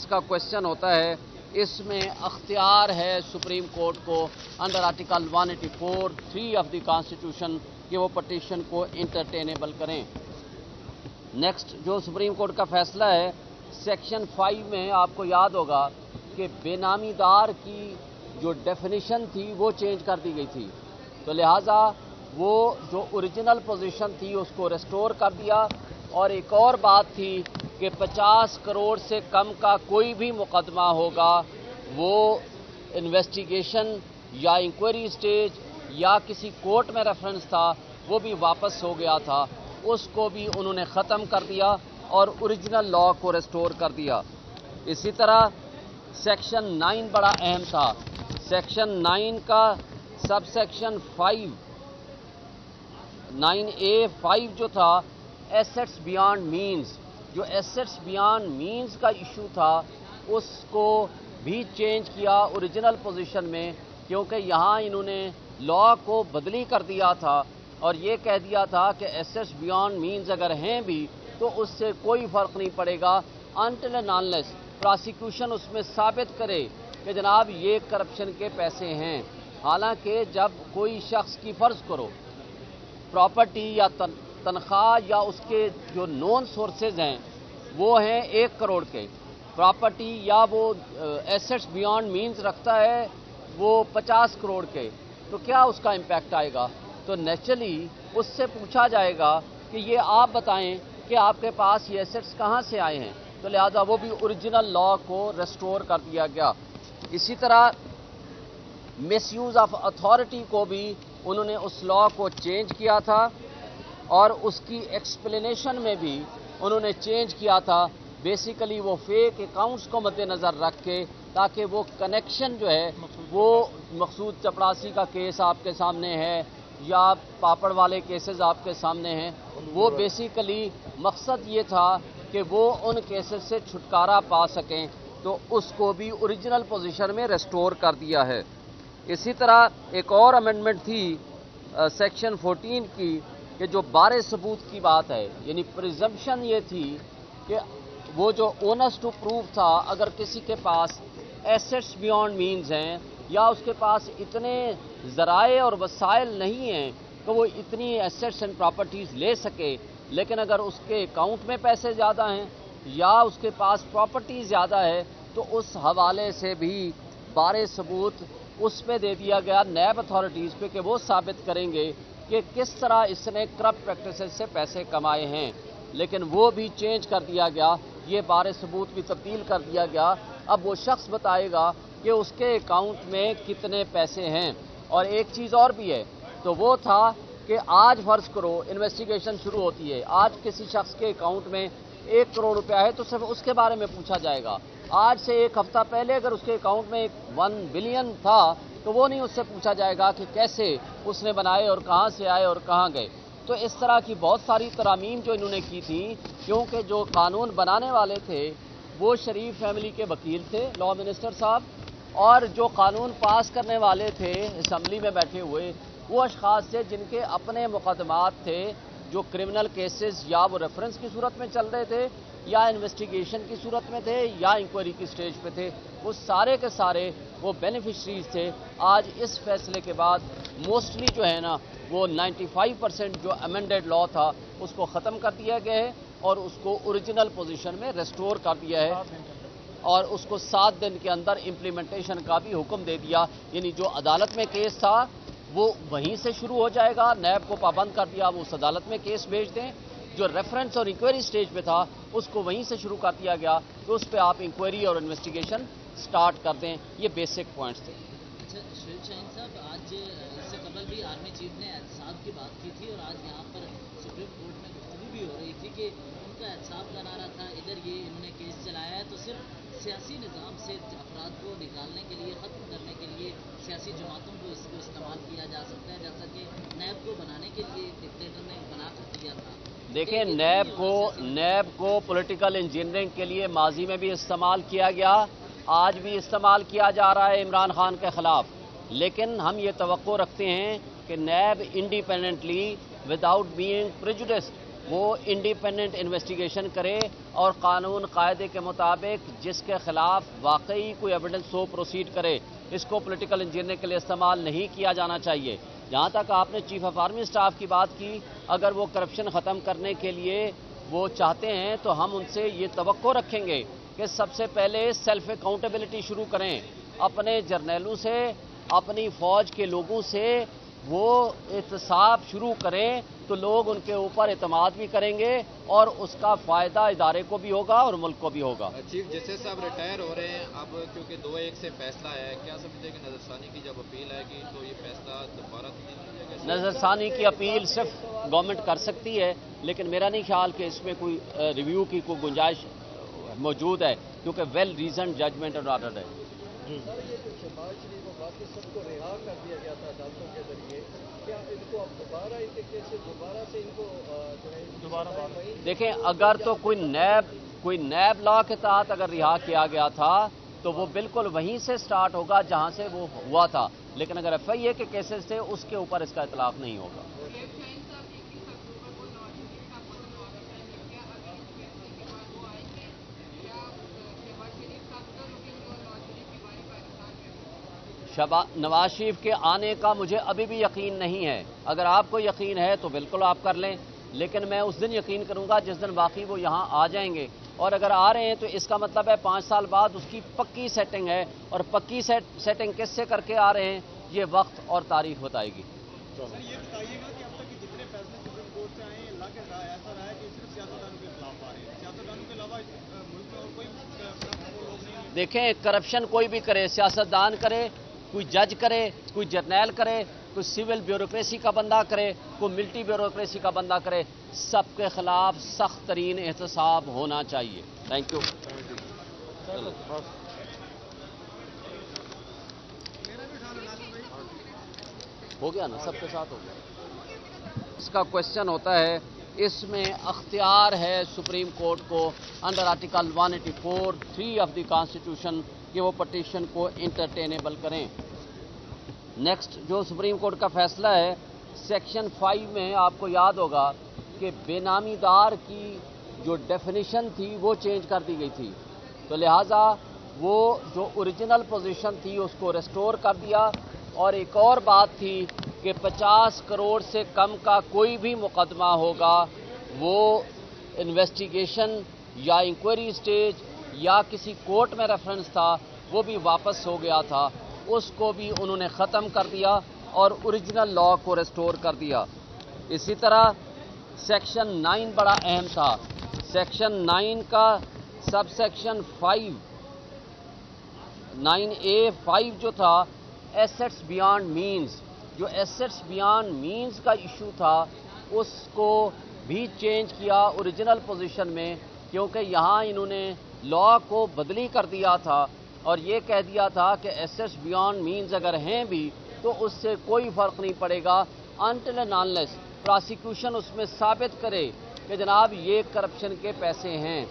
इसका क्वेश्चन होता है, इसमें अख्तियार है सुप्रीम कोर्ट को under article 184(3) of the constitution कि वो पटिशन को इंटरटेनेबल करें। नेक्स्ट जो सुप्रीम कोर्ट का फैसला है, सेक्शन 5 में आपको याद होगा कि बेनामीदार की जो डेफिनेशन थी वो चेंज कर दी गई थी, तो लिहाजा वो जो ओरिजिनल पोजीशन थी उसको रेस्टोर कर दिया। और एक और बात थी कि 50 करोड़ से कम का कोई भी मुकदमा होगा, वो इन्वेस्टिगेशन या इंक्वायरी स्टेज या किसी कोर्ट में रेफरेंस था वो भी वापस हो गया था, उसको भी उन्होंने ख़त्म कर दिया और ओरिजिनल लॉ को रेस्टोर कर दिया। इसी तरह सेक्शन 9 बड़ा अहम था। सेक्शन 9 का सब सेक्शन 5 9A(5) जो था, एसेट्स बियॉन्ड मीन्स, जो एसेट्स बियॉन्ड मीन्स का इशू था उसको भी चेंज किया ओरिजिनल पोजीशन में, क्योंकि यहाँ इन्होंने लॉ को बदली कर दिया था और ये कह दिया था कि एसेट्स बियॉन्ड मीन्स अगर हैं भी तो उससे कोई फ़र्क नहीं पड़ेगा अनटिल एंड अनलेस प्रोसिक्यूशन उसमें साबित करे कि जनाब ये करप्शन के पैसे हैं। हालांकि जब कोई शख्स की फ़र्ज़ करो प्रॉपर्टी या तनख्वाह या उसके जो नॉन सोर्सेज हैं वो हैं 1 करोड़ के, प्रॉपर्टी या वो एसेट्स बियॉन्ड मीन्स रखता है वो 50 करोड़ के, तो क्या उसका इम्पैक्ट आएगा? तो नेचुरली उससे पूछा जाएगा कि ये आप बताएं कि आपके पास ये एसेट्स कहाँ से आए हैं, तो लिहाजा वो भी ओरिजिनल लॉ को रेस्टोर कर दिया गया। इसी तरह मिसयूज़ ऑफ अथॉरिटी को भी उन्होंने उस लॉ को चेंज किया था और उसकी एक्सप्लेनेशन में भी उन्होंने चेंज किया था। बेसिकली वो फेक अकाउंट्स को मद्देनज़र रख के, ताकि वो कनेक्शन जो है वो मकसूद चपड़ासी का केस आपके सामने है या पापड़ वाले केसेस आपके सामने हैं, वो बेसिकली मकसद ये था कि वो उन केसेस से छुटकारा पा सकें, तो उसको भी ओरिजिनल पोजीशन में रेस्टोर कर दिया है। इसी तरह एक और अमेंडमेंट थी सेक्शन 14 की कि जो बारे सबूत की बात है, यानी प्रिजम्पशन ये थी कि वो जो ओनस टू प्रूव था, अगर किसी के पास एसेट्स बियॉन्ड मीन्स हैं या उसके पास इतने ज़राए और वसाइल नहीं हैं कि वो इतनी एसेट्स एंड प्रॉपर्टीज़ ले सके, लेकिन अगर उसके अकाउंट में पैसे ज़्यादा हैं या उसके पास प्रॉपर्टी ज़्यादा है, तो उस हवाले से भी बारे सबूत उस पे दे दिया गया नैब अथॉरिटीज़ पे कि वो साबित करेंगे कि किस तरह इसने करप्ट प्रैक्टिसेस से पैसे कमाए हैं। लेकिन वो भी चेंज कर दिया गया, ये बारे सबूत भी तब्दील कर दिया गया। अब वो शख्स बताएगा कि उसके अकाउंट में कितने पैसे हैं। और एक चीज़ और भी है, तो वो था कि आज फ़र्ज़ करो इन्वेस्टिगेशन शुरू होती है, आज किसी शख्स के अकाउंट में 1 करोड़ रुपया है तो सिर्फ उसके बारे में पूछा जाएगा। आज से 1 हफ्ता पहले अगर उसके अकाउंट में 1 बिलियन था तो वो नहीं उससे पूछा जाएगा कि कैसे उसने बनाए और कहाँ से आए और कहाँ गए। तो इस तरह की बहुत सारी तरामीम जो इन्होंने की थी, क्योंकि जो कानून बनाने वाले थे वो शरीफ फैमिली के वकील थे, लॉ मिनिस्टर साहब, और जो कानून पास करने वाले थे असम्बली में बैठे हुए वो अशखास थे जिनके अपने मुकदमात थे, जो क्रिमिनल केसेस या वो रेफरेंस की सूरत में चल रहे थे या इन्वेस्टिगेशन की सूरत में थे या इंक्वायरी की स्टेज पे थे, वो सारे के सारे वो बेनिफिशरीज थे। आज इस फैसले के बाद मोस्टली जो है ना वो 95% जो अमेंडेड लॉ था उसको ख़त्म कर दिया गया है और उसको ओरिजिनल पोजीशन में रेस्टोर कर दिया है और उसको 7 दिन के अंदर इम्प्लीमेंटेशन का भी हुक्म दे दिया। यानी जो अदालत में केस था वो वहीं से शुरू हो जाएगा, नैब को पाबंद कर दिया वो उस अदालत में केस भेज दें। जो रेफरेंस और इंक्वायरी स्टेज पे था उसको वहीं से शुरू कर दिया गया, तो उस पर आप इंक्वायरी और इन्वेस्टिगेशन स्टार्ट कर दें। ये बेसिक पॉइंट्स थे। अच्छा शहीद शाहीन साहब, आज इससे कबल भी आर्मी चीफ ने एहतसाब की बात की थी और आज यहाँ पर सुप्रीम कोर्ट में गुफ्तगू भी हो रही थी कि उनका एहतसाब का नारा था, इधर ये इन्होंने केस चलाया है तो सिर्फ सियासी निज़ाम से अफराद को निकालने के लिए, ख़त्म करने के लिए सियासी जमातों को इसको इस्तेमाल किया जा सकता है, जैसा कि नैब को बनाने के लिए डिक्टेटर ने बना कर दिया था। देखिए, नैब को पॉलिटिकल इंजीनियरिंग के लिए माजी में भी इस्तेमाल किया गया, आज भी इस्तेमाल किया जा रहा है इमरान खान के ख़िलाफ़। लेकिन हम ये तवक्को रखते हैं कि नैब इंडिपेंडेंटली विदाउट बीइंग प्रेजुडिस्ड वो इंडिपेंडेंट इन्वेस्टिगेशन करे اور قانون قاعدے کے مطابق جس کے خلاف واقعی کوئی ایویڈنس ہو پروسیڈ کرے. اس کو پولیٹیکل انجینئرنگ کے لیے استعمال نہیں کیا جانا چاہیے. جہاں تک آپ نے چیف آف آرمی اسٹاف کی بات کی، اگر وہ کرپشن ختم کرنے کے لیے وہ چاہتے ہیں تو ہم ان سے یہ توقع رکھیں گے کہ سب سے پہلے سیلف اکاؤنٹیبلٹی شروع کریں. اپنے جرنیلوں سے، اپنی فوج کے لوگوں سے وہ احتساب شروع کریں تو لوگ ان کے اوپر اعتماد بھی کریں گے اور اس کا فائدہ ادارے کو بھی ہوگا اور ملک کو بھی ہوگا. چیف جسٹس صاحب ریٹائر ہو رہے ہیں اب، کیونکہ 2-1 سے فیصلہ ہے، کیا سمجھتے ہیں کہ نظر ثانی کی جب اپیل آئے گی تو یہ فیصلہ دوبارہ نظر ثانی کی اپیل صرف گورنمنٹ کر سکتی ہے، لیکن میرا نہیں خیال کہ اس میں کوئی ریویو کی کوئی گنجائش موجود ہے، کیونکہ ویل ریزنڈ ججمنٹ اور آرڈر ہے. شہباز شریف اور باقی سب کو رہا کر دیا گیا تھا عدالتوں کے ذریعے، کیا ان کو اب دوبارہ ان کے کیسز دوبارہ سے ان کو دیکھیں، اگر تو کوئی نیب لا کے تحت اگر رہا کیا گیا تھا تو وہ بالکل وہیں سے سٹارٹ ہوگا جہاں سے وہ ہوا تھا، لیکن اگر ایف آئی اے کے کیسز تھے اس کے اوپر اس کا اطلاق نہیں ہوگا. نواز شریف کے آنے کا مجھے ابھی بھی یقین نہیں ہے. اگر آپ کو یقین ہے تو بالکل آپ کر لیں، لیکن میں اس دن یقین کروں گا جس دن واقعی وہ یہاں آ جائیں گے. اور اگر آ رہے ہیں تو اس کا مطلب ہے 5 سال بعد اس کی پکی سیٹنگ ہے، اور پکی سیٹنگ کس سے کر کے آ رہے ہیں یہ وقت اور تاریخ بتائے گی. سر یہ بتائیے گا کہ اب تک جتنے فیصلے سپریم کورٹ سے آئے ہیں، اللہ کے ایسا رہا ہے کہ صرف سیاستدانوں کے خلاف آ رہے ہیں، سیاستدانوں کے علاوہ ملک میں اور کوئی لوگ نہیں ہیں. دیکھیں، کرپشن کوئی بھی کرے، سیاستدان کرے، کوئی جج کرے، کوئی جرنیل کرے، کوئی سول بیوروکریسی کا بندہ کرے، کوئی ملٹری بیوروکریسی کا بندہ کرے، سب کے خلاف سخت ترین احتساب ہونا چاہیے. Thank you. ہو گیا نا، سب کے ساتھ ہو گیا. اس کا کوشچن ہوتا ہے، اس میں اختیار ہے سپریم کورٹ کو under article 184(3) of the constitution کہ وہ پٹیشن کو انٹرٹینیبل کریں. نیکسٹ جو سپریم کورٹ کا فیصلہ ہے، سیکشن 5 میں آپ کو یاد ہوگا کہ بے نامی دار کی جو ڈیفینیشن تھی وہ چینج کر دی گئی تھی، تو لہٰذا وہ جو اوریجنل پوزیشن تھی اس کو ریسٹور کر دیا. اور ایک اور بات تھی کہ 50 کروڑ سے کم کا کوئی بھی مقدمہ ہوگا وہ انویسٹیگیشن یا انکوائری سٹیج یا کسی کورٹ میں ریفرنس تھا وہ بھی واپس ہو گیا تھا، اس کو بھی انہوں نے ختم کر دیا اور اوریجنل لا کو ریسٹور کر دیا. اسی طرح سیکشن 9 بڑا اہم تھا. سیکشن 9 کا سب سیکشن 5 9A(5) جو تھا، ایسٹس بیانڈ مینز، جو ایسٹس بیانڈ مینز کا ایشو تھا اس کو بھی چینج کیا اوریجنل پوزیشن میں، کیونکہ یہاں انہوں نے لا کو بدلی کر دیا تھا اور یہ کہہ دیا تھا کہ ایسٹس بیانڈ مینز اگر ہیں بھی تو اس سے کوئی فرق نہیں پڑے گا انٹل اینڈ انلیس پراسیکیوشن اس میں ثابت کرے کہ جناب یہ کرپشن کے پیسے ہیں.